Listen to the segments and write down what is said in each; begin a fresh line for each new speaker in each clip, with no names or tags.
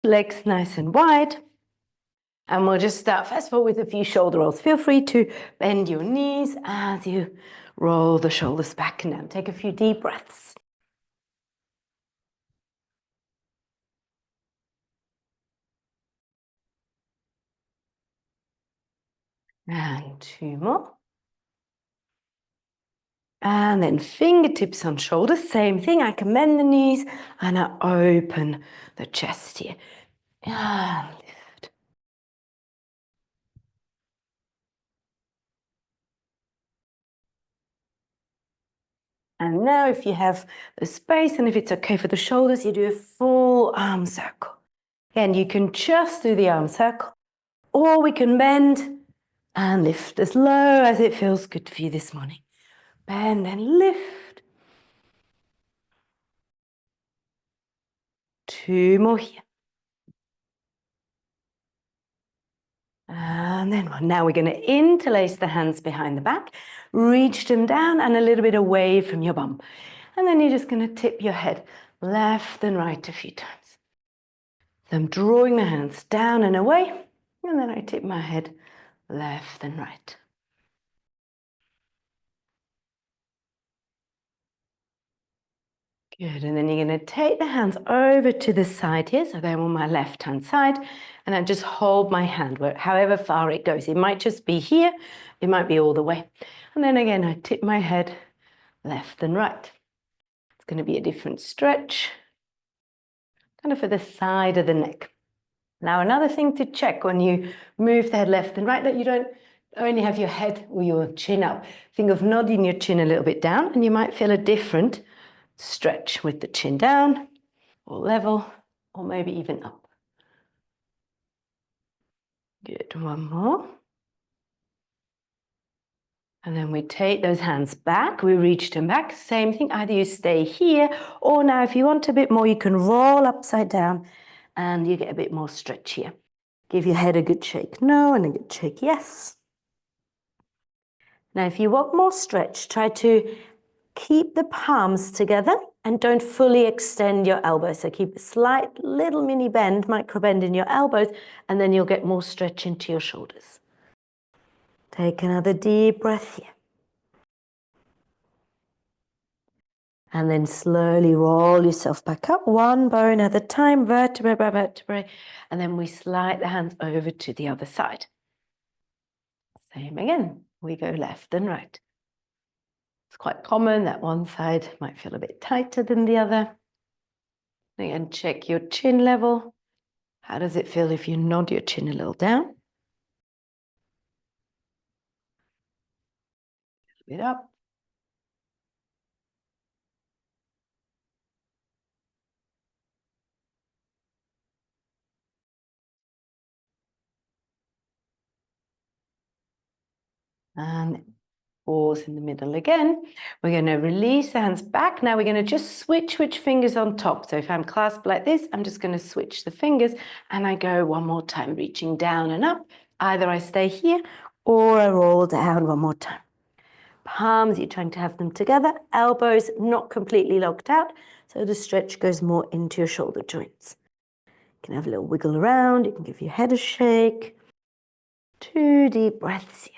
Legs nice and wide. And we'll just start first of all with a few shoulder rolls. Feel free to bend your knees as you roll the shoulders back and down. Take a few deep breaths. And 2 more. And then fingertips on shoulders, same thing. I can bend the knees and I open the chest here. And lift. And now if you have the space and if it's okay for the shoulders, you do a full arm circle. And you can just do the arm circle, or we can bend and lift as low as it feels good for you this morning. Bend and lift. 2 more here. And then now we're going to interlace the hands behind the back, reach them down and a little bit away from your bum. And then you're just going to tip your head left and right a few times. So I'm drawing the hands down and away, and then I tip my head left and right. Good, and then you're going to take the hands over to the side here, so they're on my left-hand side, and I just hold my hand however far it goes. It might just be here, it might be all the way. And then again, I tip my head left and right. It's going to be a different stretch, kind of for the side of the neck. Now, another thing to check when you move the head left and right, that you don't only have your head or your chin up. Think of nodding your chin a little bit down, and you might feel a different stretch with the chin down, or level, or maybe even up. Good, one more. And then we take those hands back, we reach them back, same thing, either you stay here, or now if you want a bit more, you can roll upside down and you get a bit more stretch here. Give your head a good shake no, and a good shake yes. Now if you want more stretch, try to keep the palms together and don't fully extend your elbows. So keep a slight little mini bend, micro bend in your elbows, and then you'll get more stretch into your shoulders. Take another deep breath here. And then slowly roll yourself back up, one bone at a time, vertebrae by vertebrae, and then we slide the hands over to the other side. Same again, we go left and right. It's quite common that one side might feel a bit tighter than the other. Again, check your chin level. How does it feel if you nod your chin a little down? A bit up. And pause in the middle again. We're going to release the hands back. Now we're going to just switch which fingers on top. So if I'm clasped like this, I'm just going to switch the fingers and I go one more time, reaching down and up. Either I stay here or I roll down one more time. Palms, you're trying to have them together. Elbows not completely locked out, so the stretch goes more into your shoulder joints. You can have a little wiggle around. You can give your head a shake. 2 deep breaths here.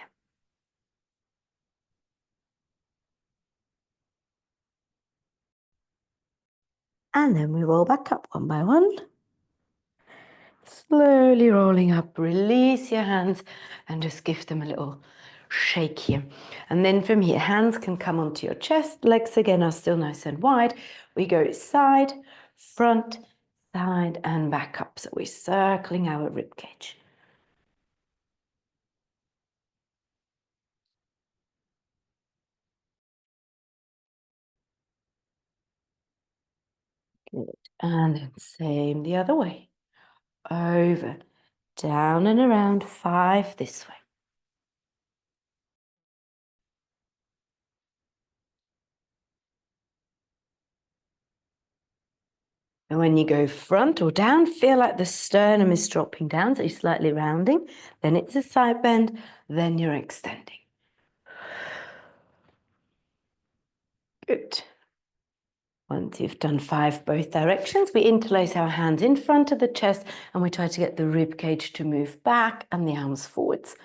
And then we roll back up one by one. Slowly rolling up, release your hands and just give them a little shake here. And then from here, hands can come onto your chest. Legs again are still nice and wide. We go side, front, side and back up. So we're circling our rib cage. Good. And then same the other way. Over, down and around, 5 this way. And when you go front or down, feel like the sternum is dropping down, so you're slightly rounding. Then it's a side bend, then you're extending. Good. Once you've done 5 both directions, we interlace our hands in front of the chest and we try to get the rib cage to move back and the arms forwards.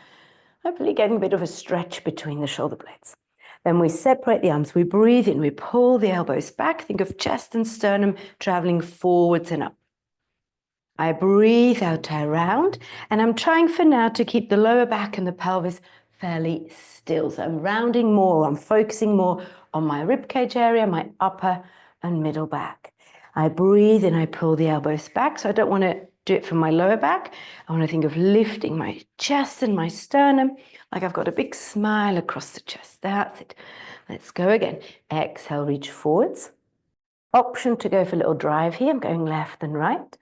Hopefully getting a bit of a stretch between the shoulder blades. Then we separate the arms, we breathe in, we pull the elbows back, think of chest and sternum traveling forwards and up. I breathe out around, and I'm trying for now to keep the lower back and the pelvis fairly still. So I'm rounding more, I'm focusing more on my ribcage area, my upper and middle back. I breathe and I pull the elbows back, so I don't want to do it from my lower back. I want to think of lifting my chest and my sternum, like I've got a big smile across the chest. That's it. Let's go again. Exhale, reach forwards. Option to go for a little drive here. I'm going left and right.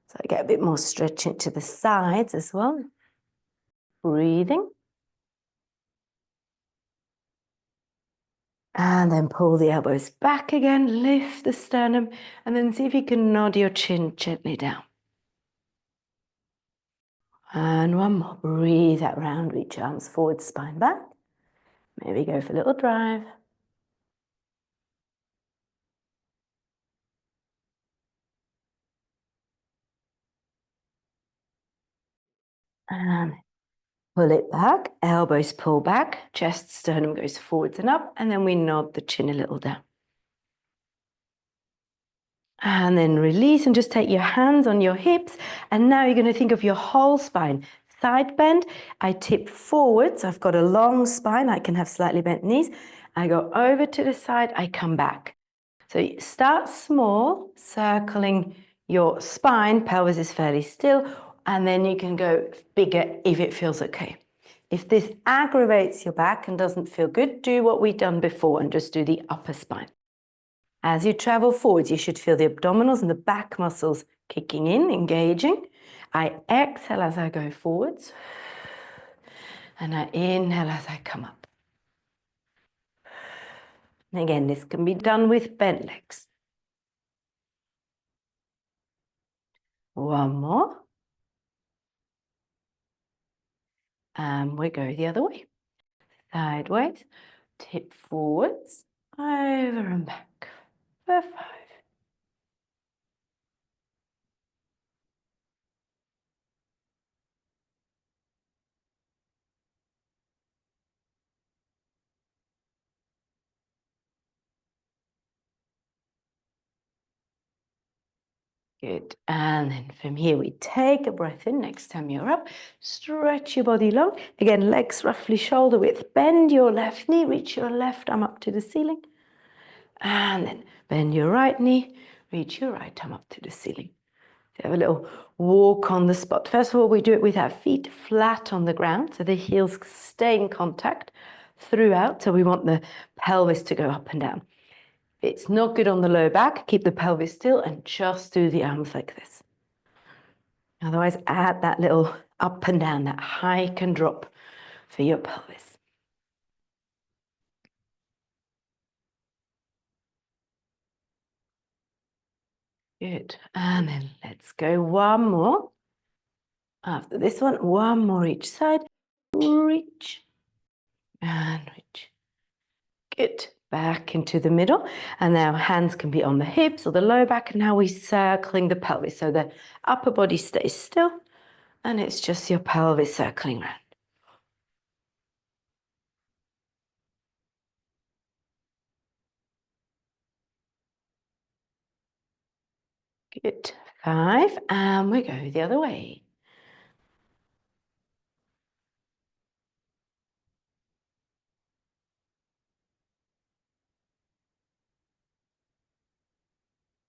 So I get a bit more stretch into the sides as well. Breathing. And then pull the elbows back again, lift the sternum, and then see if you can nod your chin gently down. And one more. Breathe out round, reach arms forward, spine back. Maybe go for a little drive. And pull it back, elbows pull back, chest, sternum goes forwards and up, and then we nod the chin a little down. And then release and just take your hands on your hips. And now you're going to think of your whole spine. Side bend, I tip forwards. I've got a long spine. I can have slightly bent knees. I go over to the side, I come back. So you start small, circling your spine, pelvis is fairly still, and then you can go bigger if it feels okay. If this aggravates your back and doesn't feel good, do what we've done before and just do the upper spine. As you travel forwards, you should feel the abdominals and the back muscles kicking in, engaging. I exhale as I go forwards, and I inhale as I come up. And again, this can be done with bent legs. One more. And we go the other way. Sideways, tip forwards, over and back for 5. Good. And then from here, we take a breath in. Next time you're up, stretch your body long. Again, legs roughly shoulder width. Bend your left knee, reach your left arm up to the ceiling. And then bend your right knee, reach your right arm up to the ceiling. So have a little walk on the spot. First of all, we do it with our feet flat on the ground, so the heels stay in contact throughout. So we want the pelvis to go up and down. If it's not good on the lower back, keep the pelvis still and just do the arms like this. Otherwise, add that little up and down, that hike and drop for your pelvis. Good. And then let's go one more. After this one more each side. Reach and reach. Good. Back into the middle. And now hands can be on the hips or the lower back. And now we're circling the pelvis. So the upper body stays still and it's just your pelvis circling around. Good. 5. And we go the other way.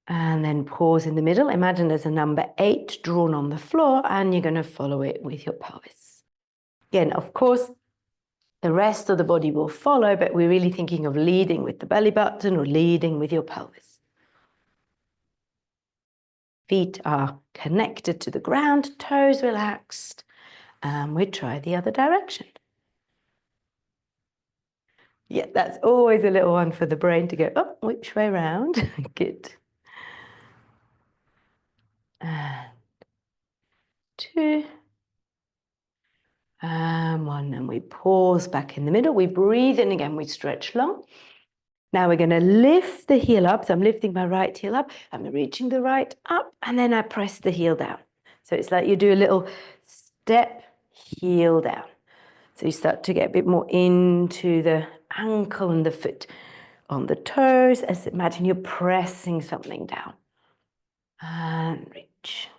And then pause in the middle. Imagine there's a number 8 drawn on the floor and you're going to follow it with your pelvis. Again, of course, the rest of the body will follow, but we're really thinking of leading with the belly button or leading with your pelvis. Feet are connected to the ground, toes relaxed, and we try the other direction. Yeah, that's always a little one for the brain to go, oh, which way round? Good. And 2. And 1. And we pause back in the middle. We breathe in again. We stretch long. Now we're going to lift the heel up. So I'm lifting my right heel up. I'm reaching the right up, and then I press the heel down. So it's like you do a little step, heel down. So you start to get a bit more into the ankle and the foot. On the toes, as imagine you're pressing something down. And reach.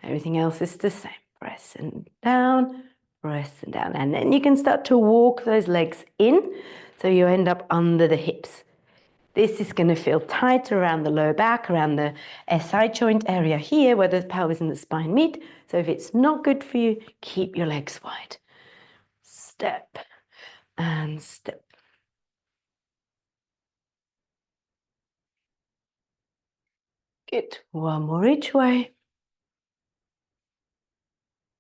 Everything else is the same. Press and down, press and down. And then you can start to walk those legs in, so you end up under the hips. This is going to feel tight around the lower back, around the SI joint area here where the pelvis and the spine meet. So if it's not good for you, keep your legs wide. Step and step. Good. One more each way.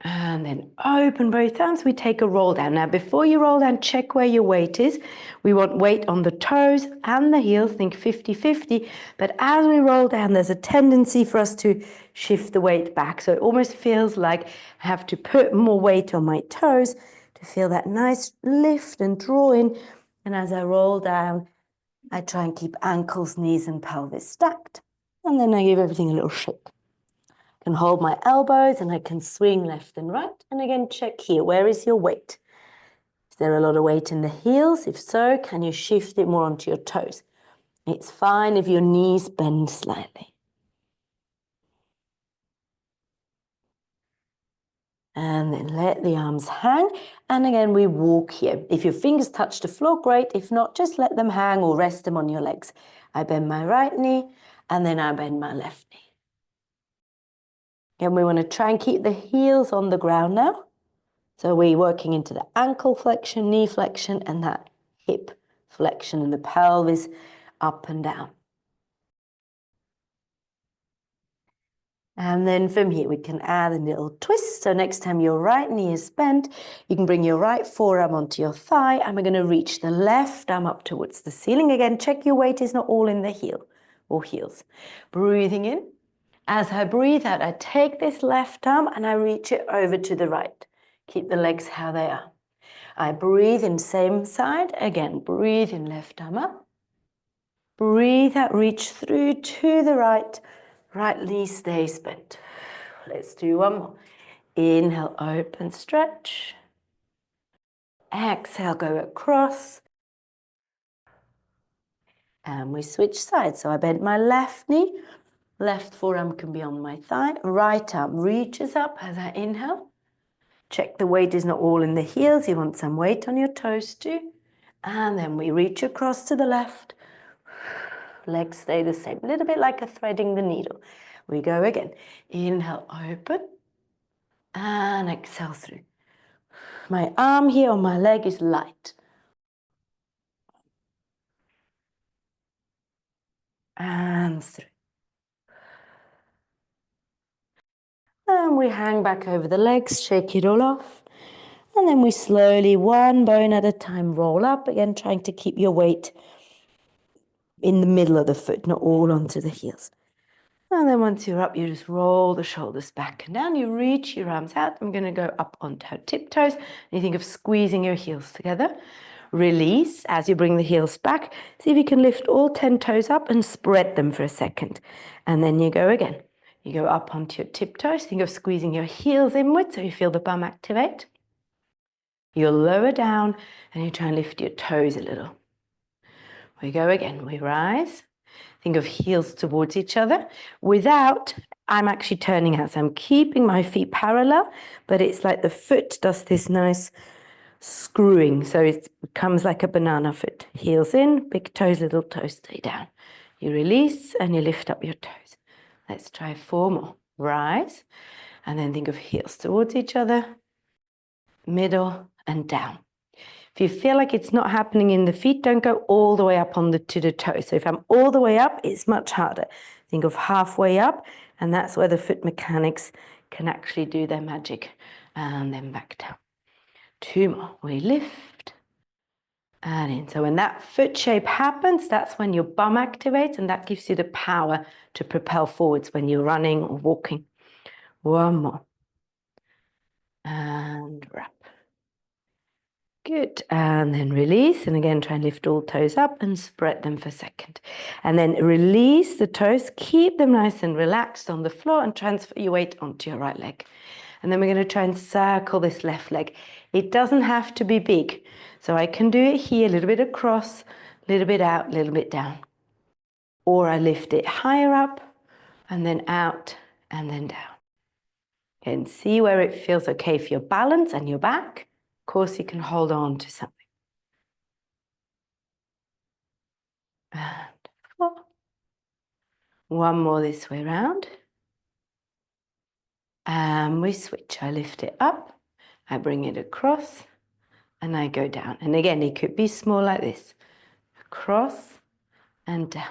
And then open both arms. We take a roll down. Now, before you roll down, check where your weight is. We want weight on the toes and the heels. Think 50-50. But as we roll down, there's a tendency for us to shift the weight back. So it almost feels like I have to put more weight on my toes to feel that nice lift and draw in. And as I roll down, I try and keep ankles, knees, and pelvis stacked. And then I give everything a little shake. I can hold my elbows and I can swing left and right. And again, check here. Where is your weight? Is there a lot of weight in the heels? If so, can you shift it more onto your toes? It's fine if your knees bend slightly. And then let the arms hang. And again, we walk here. If your fingers touch the floor, great. If not, just let them hang or rest them on your legs. I bend my right knee and then I bend my left knee. And we want to try and keep the heels on the ground now. So we're working into the ankle flexion, knee flexion, and that hip flexion and the pelvis up and down. And then from here, we can add a little twist. So next time your right knee is bent, you can bring your right forearm onto your thigh, and we're going to reach the left arm up towards the ceiling. Again, check your weight is not all in the heel or heels. Breathing in. As I breathe out, I take this left arm and I reach it over to the right. Keep the legs how they are. I breathe in, same side. Again, breathe in, left arm up. Breathe out, reach through to the right. Right knee stays bent. Let's do one more. Inhale, open, stretch. Exhale, go across. And we switch sides. So I bend my left knee. Left forearm can be on my thigh. Right arm reaches up as I inhale. Check the weight is not all in the heels. You want some weight on your toes too. And then we reach across to the left. Legs stay the same. A little bit like a threading the needle. We go again. Inhale, open. And exhale through. My arm here on my leg is light. And through. And we hang back over the legs, shake it all off. And then we slowly, one bone at a time, roll up. Again, trying to keep your weight in the middle of the foot, not all onto the heels. And then once you're up, you just roll the shoulders back and down. You reach your arms out. I'm going to go up onto tiptoes. And you think of squeezing your heels together. Release as you bring the heels back. See if you can lift all 10 toes up and spread them for a second. And then you go again. You go up onto your tiptoes. Think of squeezing your heels inward so you feel the bum activate. You lower down and you try and lift your toes a little. We go again. We rise. Think of heels towards each other. Without, I'm actually turning out. So I'm keeping my feet parallel, but it's like the foot does this nice screwing. So it becomes like a banana foot. Heels in, big toes, little toes stay down. You release and you lift up your toes. Let's try 4 more. Rise. And then think of heels towards each other. Middle and down. If you feel like it's not happening in the feet, don't go all the way up to the toes. So if I'm all the way up, it's much harder. Think of halfway up, and that's where the foot mechanics can actually do their magic. And then back down. 2 more. We lift and in. So when that foot shape happens, that's when your bum activates, and that gives you the power to propel forwards when you're running or walking. 1 more. And wrap. Good, and then release, and again try and lift all toes up and spread them for a second. And then release the toes, keep them nice and relaxed on the floor and transfer your weight onto your right leg. And then we're going to try and circle this left leg. It doesn't have to be big, so I can do it here, a little bit across, a little bit out, a little bit down. Or I lift it higher up and then out and then down. And see where it feels okay for your balance and your back. Of course, you can hold on to something. And 4. One more this way around. And we switch. I lift it up, I bring it across, and I go down. And again, it could be small like this. Across and down.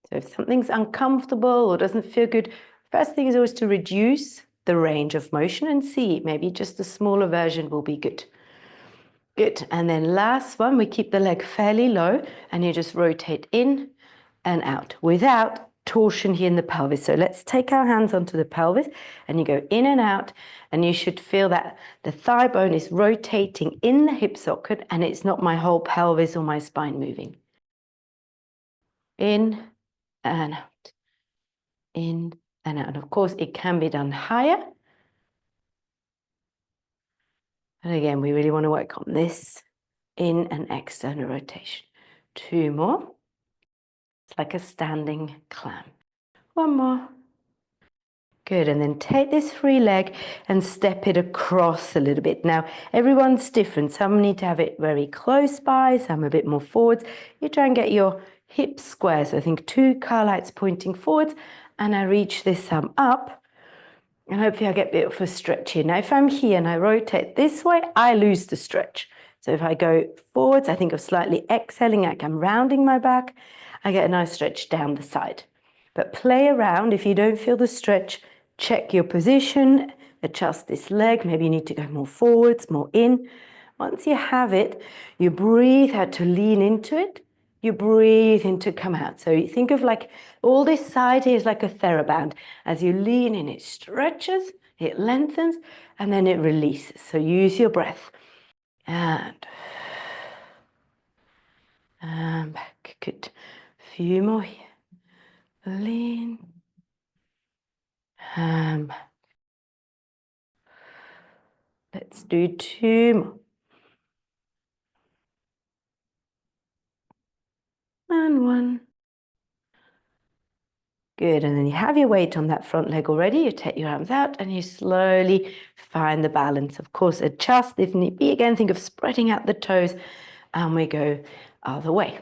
So if something's uncomfortable or doesn't feel good, first thing is always to reduce the range of motion and see. Maybe just a smaller version will be good. Good. And then last one, we keep the leg fairly low and you just rotate in and out without torsion here in the pelvis. So let's take our hands onto the pelvis and you go in and out, and you should feel that the thigh bone is rotating in the hip socket and it's not my whole pelvis or my spine moving. In and out, in and out. And of course, it can be done higher. And again, we really want to work on this in and external rotation. 2 more. It's like a standing clam. 1 more. Good, and then take this free leg and step it across a little bit. Now, everyone's different. Some need to have it very close by, some a bit more forwards. You try and get your hips square. So I think 2 carlites pointing forwards, and I reach this arm up, and hopefully I get a bit of a stretch here. Now, if I'm here and I rotate this way, I lose the stretch. So if I go forwards, I think of slightly exhaling, like I'm rounding my back, I get a nice stretch down the side. But play around. If you don't feel the stretch, check your position, adjust this leg. Maybe you need to go more forwards, more in. Once you have it, you breathe out to lean into it. You breathe in to come out. So you think of like all this side here is like a TheraBand. As you lean in, it stretches, it lengthens, and then it releases. So use your breath. And back. Good. Few more here. Lean. Let's do 2 more. And 1. Good, and then you have your weight on that front leg already. You take your arms out and you slowly find the balance. Of course, adjust if need be. Again, think of spreading out the toes, and we go other way.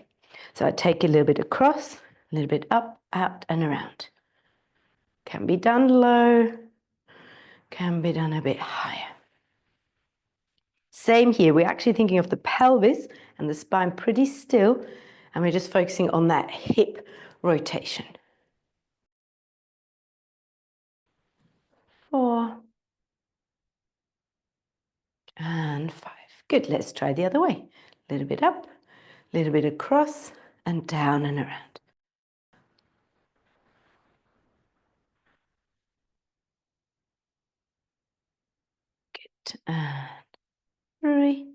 So I take a little bit across, a little bit up, out, and around. Can be done low, can be done a bit higher. Same here, we're actually thinking of the pelvis and the spine pretty still, and we're just focusing on that hip rotation. 4 and 5. Good, let's try the other way. A little bit up, a little bit across, and down and around. Good, and 3,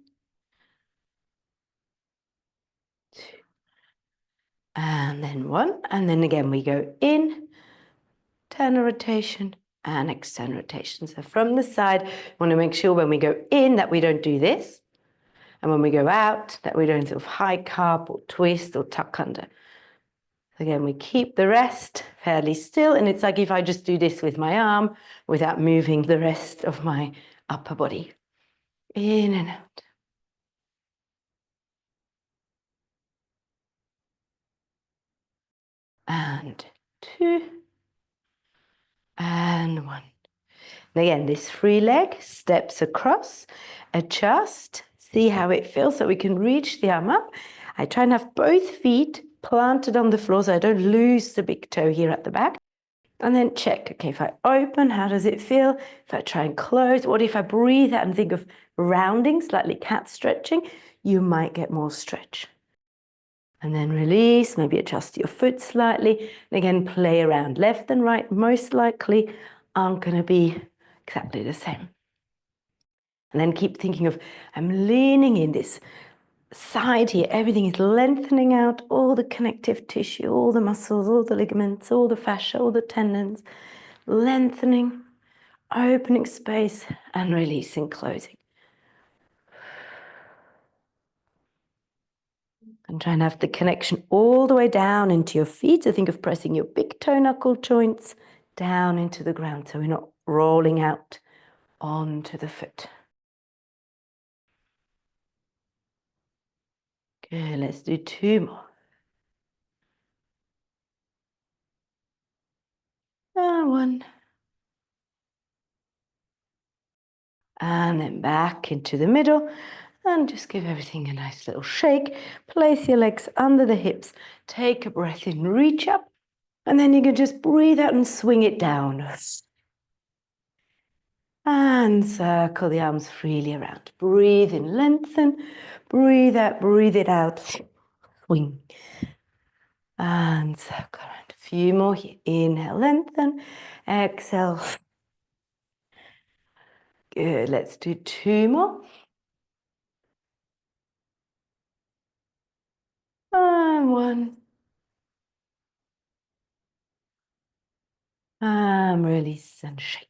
2, and then 1. And then again, we go in, internal rotation, and external rotation. So from the side, we want to make sure when we go in that we don't do this. And when we go out, that we don't sort of high carb or twist or tuck under. Again, we keep the rest fairly still. And it's like if I just do this with my arm without moving the rest of my upper body. In and out. And 2. And 1. And again, this free leg steps across, adjust, see how it feels so we can reach the arm up. I try and have both feet planted on the floor so I don't lose the big toe here at the back. And then check, okay, if I open, how does it feel? If I try and close, what if I breathe out and think of rounding, slightly cat stretching, you might get more stretch. And then release, maybe adjust your foot slightly. And again, play around left and right, most likely aren't going to be exactly the same. And then keep thinking of, I'm leaning in this side here. Everything is lengthening out, all the connective tissue, all the muscles, all the ligaments, all the fascia, all the tendons, lengthening, opening space and releasing, closing. And try and have the connection all the way down into your feet. So think of pressing your big toe knuckle joints down into the ground so we're not rolling out onto the foot. Good, let's do 2 more. And 1. And then back into the middle. And just give everything a nice little shake. Place your legs under the hips. Take a breath in, reach up. And then you can just breathe out and swing it down. And circle the arms freely around. Breathe in, lengthen. Breathe out, breathe it out. Swing. And circle around. A few more here. Inhale, lengthen. Exhale. Good. Let's do 2 more. And 1. And release and shake.